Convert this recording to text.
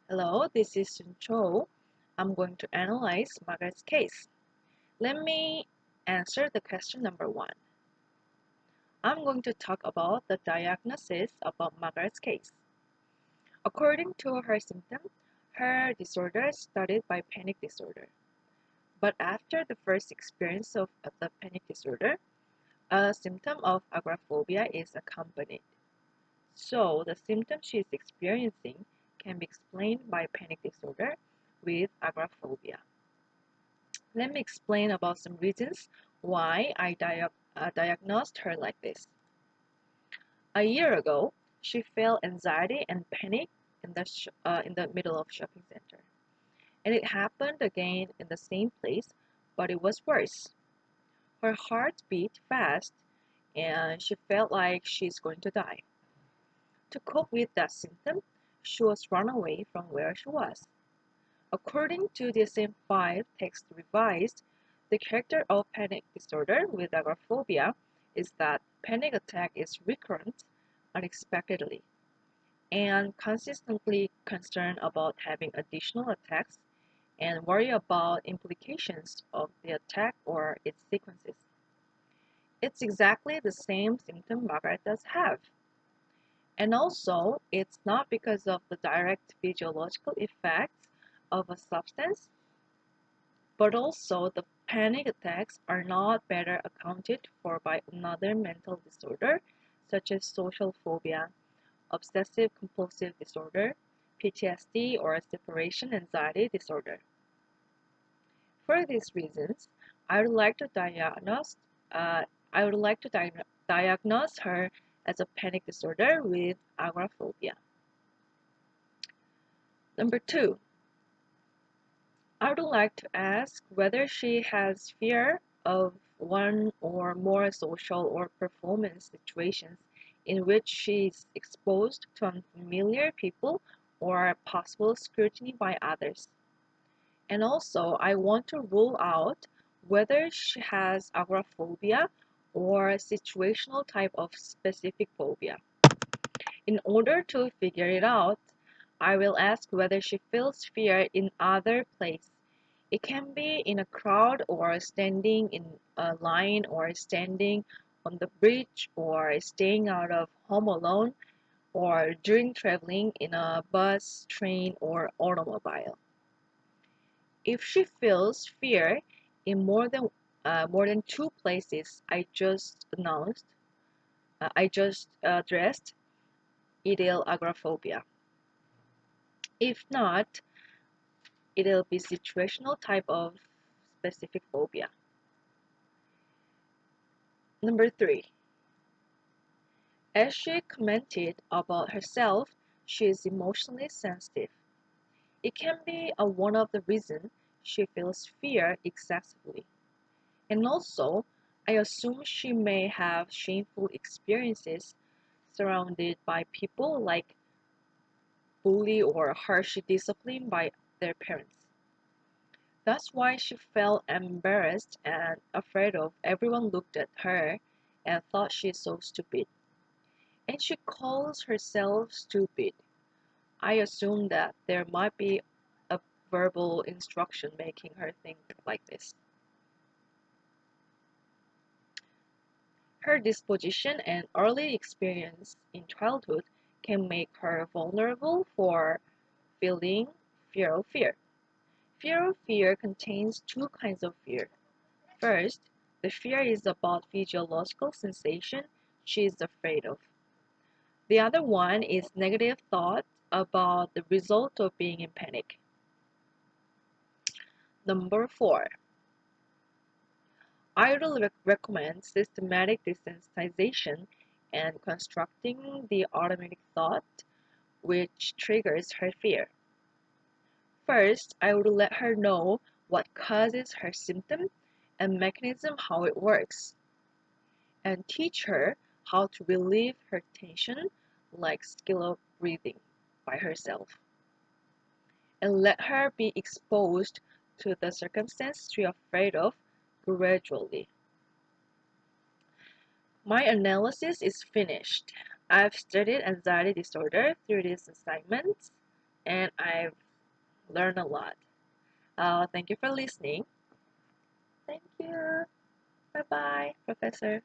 Hello, this is Sun Cho. I'm going to analyze Margaret's case. Let me answer the question number one. I'm going to talk about the diagnosis about Margaret's case. According to her symptoms, her disorder started by panic disorder. But after the first experience of the panic disorder, a symptom of agoraphobia is accompanied. So the symptom she is experiencing can be explained by panic disorder with agoraphobia. Let me explain about some reasons why I diagnosed her like this. A year ago, she felt anxiety and panic in the middle of shopping center. And it happened again in the same place, but it was worse. Her heart beat fast and she felt like she's going to die. To cope with that symptom, she was run away from where she was. According to DSM-5 text revised, the character of panic disorder with agoraphobia is that panic attack is recurrent unexpectedly and consistently concerned about having additional attacks and worry about implications of the attack or its sequences. It's exactly the same symptom Margaret does have. And also, it's not because of the direct physiological effects of a substance, but also the panic attacks are not better accounted for by another mental disorder, such as social phobia, obsessive compulsive disorder, PTSD, or separation anxiety disorder. For these reasons, I would like to diagnose I would like to diagnose her as a panic disorder with agoraphobia. Number two, I would like to ask whether she has fear of one or more social or performance situations in which she is exposed to unfamiliar people or possible scrutiny by others. And also, I want to rule out whether she has agoraphobia or situational type of specific phobia. In order to figure it out, I will ask whether she feels fear in other places. It can be in a crowd or standing in a line or standing on the bridge or staying out of home alone or during traveling in a bus, train, or automobile. If she feels fear in more than two places I just addressed ideal agoraphobia. If not, it'll be situational type of specific phobia. Number three, as she commented about herself, she is emotionally sensitive. It can be one of the reasons she feels fear excessively. And also, I assume she may have shameful experiences surrounded by people like bully or harsh discipline by their parents. That's why she felt embarrassed and afraid of everyone looked at her and thought she's so stupid. And she calls herself stupid. I assume that there might be a verbal instruction making her think like this. Her disposition and early experience in childhood can make her vulnerable for feeling fear of fear. Fear of fear contains two kinds of fear. First, the fear is about physiological sensation she is afraid of. The other one is negative thought about the result of being in panic. Number four, I would recommend systematic desensitization and constructing the automatic thought which triggers her fear. First, I would let her know what causes her symptom and mechanism how it works, and teach her how to relieve her tension like skill of breathing by herself, and let her be exposed to the circumstance she's afraid of gradually. My analysis is finished. I've studied anxiety disorder through these assignments. and I've learned a lot. Thank you for listening. Thank you. Bye bye, Professor.